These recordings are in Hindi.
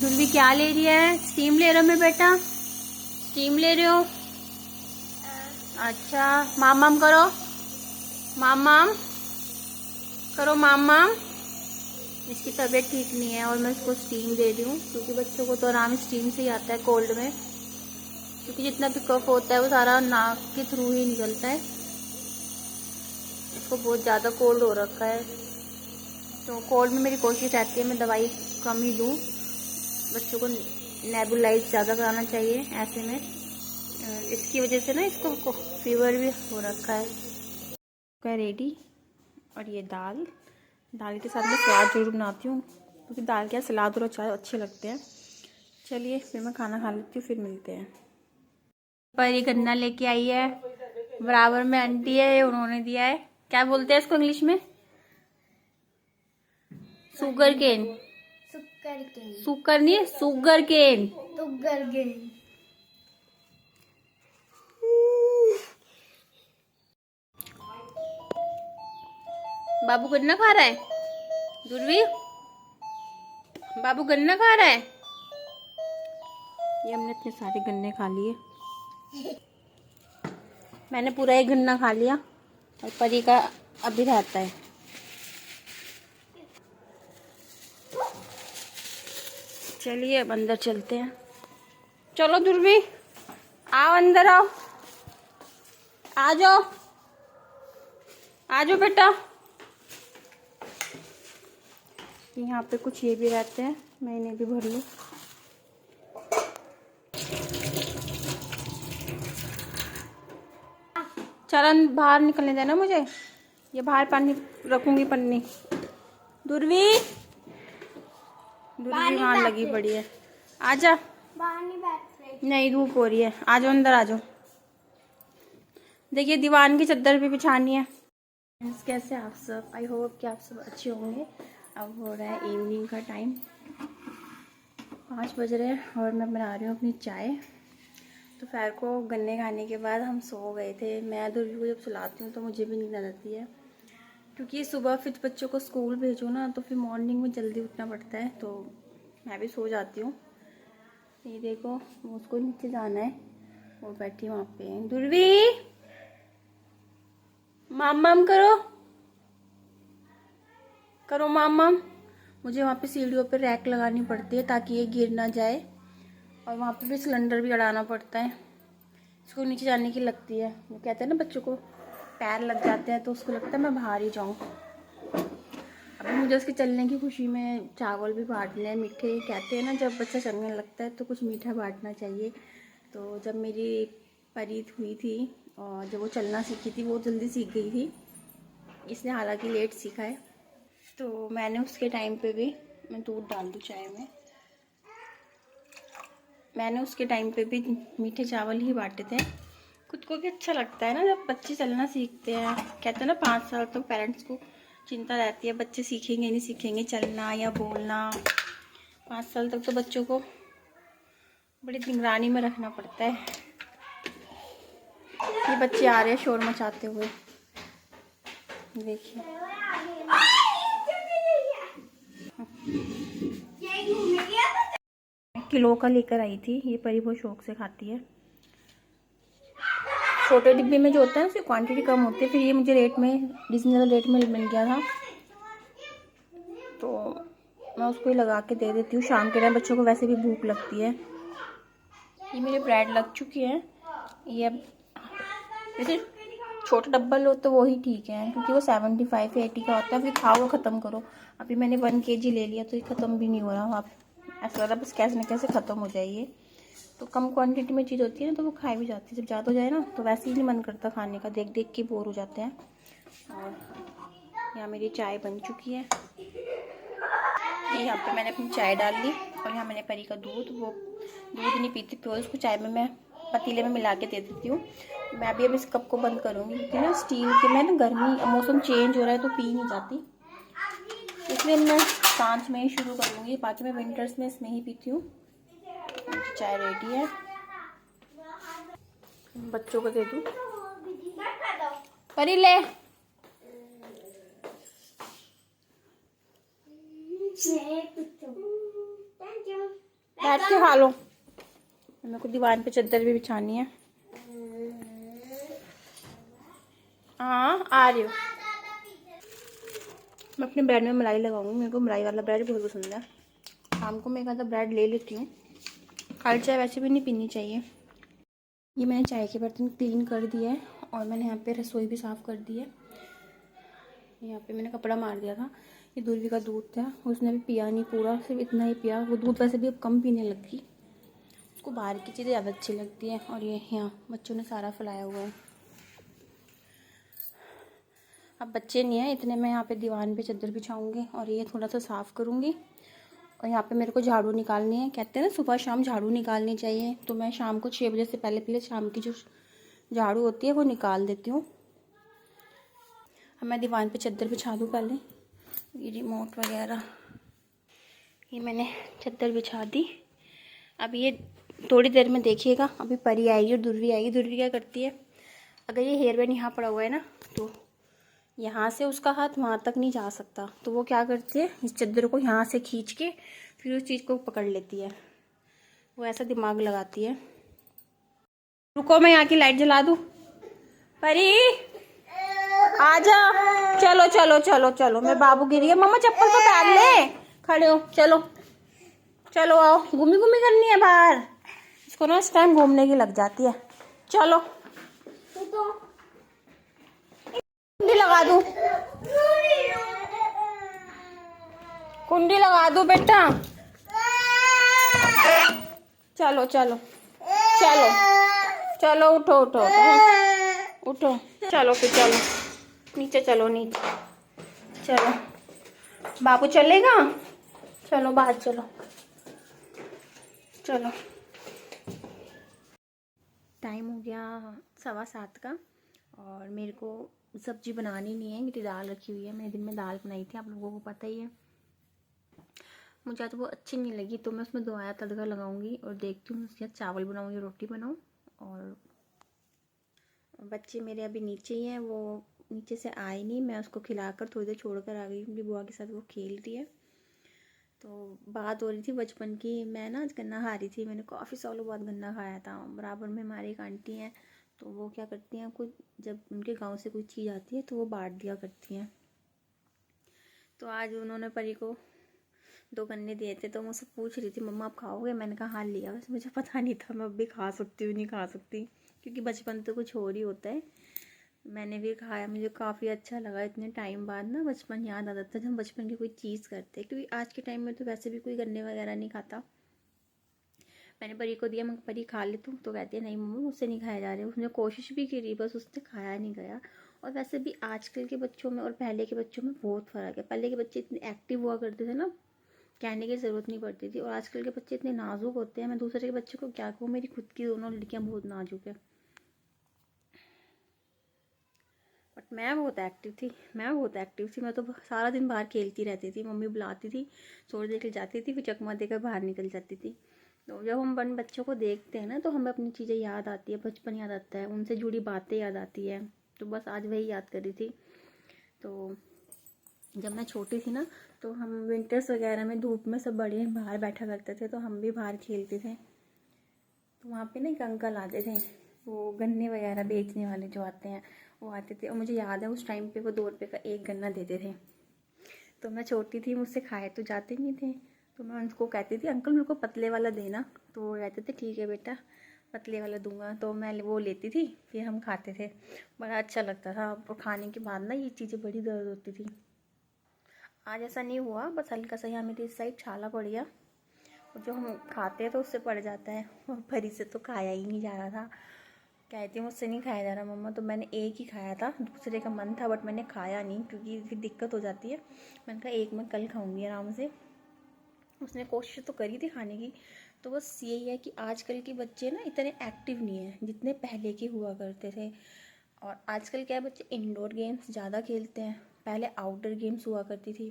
दुर्वी क्या ले रही है? स्टीम ले रहा मैं बेटा, स्टीम ले रहे हो? अच्छा, माम माम करो, माम माम करो, माम माम। इसकी तबीयत ठीक नहीं है और मैं इसको स्टीम दे रही हूँ क्योंकि बच्चों को तो आराम स्टीम से ही आता है कोल्ड में, क्योंकि जितना भी कफ होता है वो सारा नाक के थ्रू ही निकलता है। इसको बहुत ज़्यादा कोल्ड हो रखा है, तो कोल्ड में मेरी कोशिश रहती है मैं दवाई कम ही दूँ। बच्चों को नेबुलाइज ज़्यादा कराना चाहिए ऐसे में, इसकी वजह से ना इसको फीवर भी हो रखा है। क्या रेडी। और ये दाल के साथ मैं सलाद जरूर बनाती हूँ क्योंकि दाल के साथ सलाद और अचार अच्छे लगते हैं। चलिए फिर मैं खाना खा लेती हूँ, फिर मिलते हैं। पर ये गन्ना लेके आई है, बराबर में आंटी है, उन्होंने दिया है। क्या बोलते हैं इसको इंग्लिश में? Sugar cane. सुगर नहीं है, सुगर केन। बाबू गन्ना खा रहा है। दुर्वी, बाबू गन्ना खा रहा है। ये हमने इतने सारे गन्ने खा लिए, मैंने पूरा एक गन्ना खा लिया और परी का अभी रहता है। चलिए अब अंदर चलते हैं। चलो दुर्वी, आओ अंदर आओ, आ जाओ, आ जाओ बेटा। यहाँ पे कुछ ये भी रहते हैं, मैं इन्हें भी भर लूँ। चलन बाहर निकलने देना मुझे, ये बाहर पानी रखूंगी पन्नी। दुर्वी वहां लगी पड़ी है, आजा। नहीं धूप हो रही है, आ जाओ अंदर आ जाओ। देखिए दीवान की चादर भी बिछानी है। कैसे आप सब? आई होप कि आप सब अच्छे होंगे। अब हो रहा है इवनिंग का टाइम, 5 बज रहे हैं और मैं बना रही हूँ अपनी चाय। दोपहर को गन्ने खाने के बाद हम सो गए थे। मैं दुर्वी को जब सुलाती हूँ तो मुझे भी नींद आ जाती है, क्योंकि सुबह फिर बच्चों को स्कूल भेजो ना, तो फिर मॉर्निंग में जल्दी उठना पड़ता है, तो मैं भी सो जाती हूँ। ये देखो उसको नीचे जाना है, वो बैठी वहाँ पे। दुर्वी माम माम करो, करो माम माम। मुझे वहाँ पे सीढ़ियों पे रैक लगानी पड़ती है ताकि ये गिर ना जाए, और वहाँ पे भी सिलेंडर भी अड़ाना पड़ता है। इसको नीचे जाने की लगती है, वो कहते हैं ना बच्चों को पैर लग जाते हैं तो उसको लगता है मैं बाहर ही जाऊँ। अभी मुझे उसके चलने की खुशी में चावल भी बांटने हैं, मीठे। कहते हैं ना जब बच्चा चलने लगता है तो कुछ मीठा बांटना चाहिए। तो जब मेरी परीत हुई थी और जब वो चलना सीखी थी, वो जल्दी सीख गई थी, इसने हालांकि लेट सीखा है, तो मैंने उसके टाइम पे भी, मैं दूध डाल दूँ चाय में, मैंने उसके टाइम पे भी मीठे चावल ही बांटे थे। खुद को भी अच्छा लगता है ना जब बच्चे चलना सीखते हैं। कहते हैं ना 5 साल तो पेरेंट्स को चिंता रहती है बच्चे सीखेंगे नहीं सीखेंगे चलना या बोलना। 5 साल तक तो बच्चों को बड़ी निगरानी में रखना पड़ता है। ये बच्चे आ रहे हैं शोर मचाते हुए, देखिए। किलो का लेकर आई थी, ये परी बहुत शौक से खाती है। छोटे डिब्बे में जो होता है उसकी क्वांटिटी कम होती है, फिर ये मुझे रेट में रीजनेबल रेट में मिल गया था, तो मैं उसको ही लगा के दे देती हूँ। शाम के टाइम बच्चों को वैसे भी भूख लगती है। ये मेरे ब्रेड लग चुकी है। ये अब वैसे छोटा डब्बा लो तो वो ही ठीक है, क्योंकि वो 75-80 का होता है, फिर खाओ ख़त्म करो। अभी मैंने 1 kg ले लिया तो ये ख़त्म भी नहीं हो रहा। आप ऐसा लग रहा बस कैसे न कैसे ख़त्म हो जाइए। तो कम क्वांटिटी में चीज़ होती है ना तो वो खाई भी जाती है, जब ज़्यादा हो जाए ना तो वैसे ही नहीं मन करता खाने का, देख देख के बोर हो जाते हैं। और यहाँ मेरी चाय बन चुकी है। यहाँ पे मैंने अपनी चाय डाल ली और यहाँ मैंने परी का दूध, वो दूध नहीं पीती तो उसको चाय में मैं पतीले में मिला के दे देती हूँ। मैं भी अब इस कप को बंद करूँगी क्योंकि ना स्टील के में ना गर्मी मौसम चेंज हो रहा है तो पी नहीं जाती, इसलिए मैं सांझ में ही शुरू करूँगी। बाकी मैं विंटर्स में इसमें ही पीती हूँ। चाय रेडी है, बच्चों को दे दूँ। परी ले, बैठ के खा लो। मेरे को दीवान पे चादर भी बिछानी है। हाँ आ रही हूँ। मैं अपने ब्रेड में मलाई लगाऊंगी, मेरे को मलाई वाला ब्रेड बहुत पसंद है। शाम को मैं एक आधा ब्रेड ले लेती हूँ। खाली चाय वैसे भी नहीं पीनी चाहिए। ये मैंने चाय के बर्तन क्लीन कर दिए है और मैंने यहाँ पे रसोई भी साफ़ कर दी है। यहाँ पे मैंने कपड़ा मार दिया था। ये दूल्हे का दूध था, उसने भी पिया नहीं पूरा, सिर्फ इतना ही पिया। वो दूध वैसे भी अब कम पीने लगी, उसको बाहर की चीज़ें ज़्यादा अच्छी लगती हैं। और ये यहाँ बच्चों ने सारा फैलाया हुआ है। अब बच्चे नहीं हैं इतने, मैं यहाँ पे दीवान पे चादर बिछाऊंगी और ये थोड़ा सा साफ़ करूँगी। और यहाँ पे मेरे को झाड़ू निकालनी है। कहते हैं ना सुबह शाम झाड़ू निकालनी चाहिए, तो मैं शाम को 6 बजे से पहले पहले शाम की जो झाड़ू होती है वो निकाल देती हूँ। अब मैं दीवान पे चादर बिछा दूँ पहले। ये रिमोट वगैरह ये मैंने चादर बिछा दी। अब ये थोड़ी देर में देखिएगा, अभी परी आएगी और दुर्वी आएगी। दुर्वी क्या करती है, अगर ये हेयर बैंड यहाँ पड़ा हुआ है ना, तो यहाँ से उसका हाथ वहाँ तक नहीं जा सकता, तो वो क्या करती है, इस चादर को यहाँ से खींच के फिर उस चीज़ को पकड़ लेती है। वो ऐसा दिमाग लगाती है। रुको मैं यहाँ की लाइट जला दूँ। परी आजा, चलो चलो चलो चलो। मैं बाबू गिरी है, मम्मा चप्पल तो पहन ले। खड़े हो, चलो चलो आओ, घूमी घूमी करनी है बाहर। इसको ना इस टाइम घूमने की लग जाती है। चलो कुंडी लगा दूं, कुंडी लगा दूं बेटा। चलो चलो चलो चलो, उठो उठो उठो उठो। चलो फिर चलो नीचे, चलो नीचे चलो। बाबू चलेगा, चलो बाहर चलो चलो। टाइम हो गया 7:15 का और मेरे को सब्जी बनानी नहीं है। मेरी दाल रखी हुई है, मैंने दिन में दाल बनाई थी, आप लोगों को पता ही है। मुझे तो वो अच्छी नहीं लगी, तो मैं उसमें दोबारा तड़का लगाऊंगी और देखती हूँ उसके साथ चावल बनाऊंगी, रोटी बनाऊँ। और बच्चे मेरे अभी नीचे ही हैं, वो नीचे से आए नहीं। मैं उसको खिलाकर थोड़ी देर छोड़ कर आ गई, क्योंकि बुआ के साथ वो खेल रही है। तो बात हो रही थी बचपन की। मैं ना आज गन्ना खा रही थी, मैंने काफ़ी सालों बाद गन्ना खाया था। बराबर में हमारी एक आंटी हैं, तो वो क्या करती हैं, कुछ जब उनके गांव से कोई चीज़ आती है तो वो बांट दिया करती हैं। तो आज उन्होंने परी को 2 गन्ने दिए थे, तो मुझसे पूछ रही थी मम्मा आप खाओगे। मैंने कहा हाँ लिया। वैसे मुझे पता नहीं था मैं अब भी खा सकती हूँ नहीं खा सकती, क्योंकि बचपन तो कुछ और ही होता है। मैंने भी खाया, मुझे काफ़ी अच्छा लगा। इतने टाइम बाद ना बचपन याद आ जाता है, जब हम बचपन की कोई चीज़ करते हैं, क्योंकि आज के टाइम में तो वैसे भी कोई गन्ने वगैरह नहीं खाता। मैंने परी को दिया, मैं परी खा ले तुम, तो कहती है नहीं मम्मा मुझसे नहीं खाया जा रहा है। उसने कोशिश भी करी, बस उसने खाया नहीं गया। और वैसे भी आजकल के बच्चों में और पहले के बच्चों में बहुत फ़र्क है। पहले के बच्चे इतने एक्टिव हुआ करते थे ना, कहने की ज़रूरत नहीं पड़ती थी। और आजकल के बच्चे इतने नाजुक होते हैं, मैं दूसरे के बच्चे को क्या कहूँ। मेरी खुद की दोनों लड़कियाँ बहुत नाजुक है, बट मैं तो सारा दिन बाहर खेलती रहती थी। मम्मी बुलाती थी, थोड़ी देर के जाती थी, फिर चकमा देकर बाहर निकल जाती थी। तो जब हम बन बच्चों को देखते हैं ना, तो हमें अपनी चीज़ें याद आती है, बचपन याद आता है, उनसे जुड़ी बातें याद आती है। तो बस आज वही याद कर रही थी। तो जब मैं छोटी थी ना, तो हम विंटर्स वगैरह में धूप में सब बड़े बाहर बैठा करते थे, तो हम भी बाहर खेलते थे। तो वहाँ पे ना एक अंकल आते थे, वो गन्ने वगैरह बेचने वाले जो आते हैं, वो आते थे। और मुझे याद है उस टाइम पे वो 2 रुपये का एक गन्ना देते थे। तो मैं छोटी थी, मुझसे खाए तो जाते नहीं थे, तो मैं उनको कहती थी अंकल मेरे को पतले वाला देना। तो वो कहते थे ठीक है बेटा पतले वाला दूंगा। तो मैं वो लेती थी, फिर हम खाते थे, बड़ा अच्छा लगता था। और खाने के बाद ना ये चीज़ें बड़ी दर्द होती थी। आज ऐसा नहीं हुआ, बस हल्का सा यहाँ मेरी इस साइड छाला पड़ गया, और जो हम खाते हैं तो उससे पड़ जाता है। और परी से तो खाया ही नहीं जा रहा था, कहती मुझसे नहीं खाया जा रहा मम्मा। तो मैंने एक ही खाया था, दूसरे का मन था, बट मैंने खाया नहीं, क्योंकि फिर दिक्कत हो जाती है। मैंने कहा एक मैं कल खाऊंगी आराम से। उसने कोशिश तो करी थी खाने की। तो बस यही है कि आजकल के बच्चे ना इतने एक्टिव नहीं हैं जितने पहले के हुआ करते थे। और आजकल क्या है, बच्चे इंडोर गेम्स ज़्यादा खेलते हैं, पहले आउटडोर गेम्स हुआ करती थी।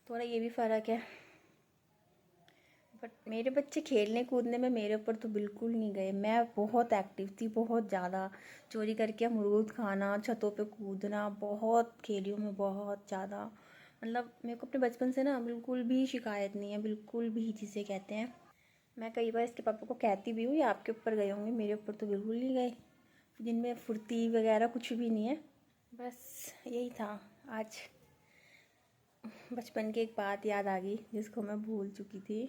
थोड़ा ये भी फ़र्क है। बट मेरे बच्चे खेलने कूदने में मेरे ऊपर तो बिल्कुल नहीं गए। मैं बहुत एक्टिव थी, बहुत ज़्यादा। चोरी करके अमरूद खाना, छतों पे कूदना, बहुत खेली हूँ मैं, बहुत ज़्यादा। मतलब मेरे को अपने बचपन से ना बिल्कुल भी शिकायत नहीं है, बिल्कुल भी जिसे कहते हैं। मैं कई बार इसके पापा को कहती भी हूँ ये आपके ऊपर गए होंगे, मेरे ऊपर तो बिल्कुल नहीं गए, जिनमें फुर्ती वगैरह कुछ भी नहीं है। बस यही था आज, बचपन की एक बात याद आ गई जिसको मैं भूल चुकी थी।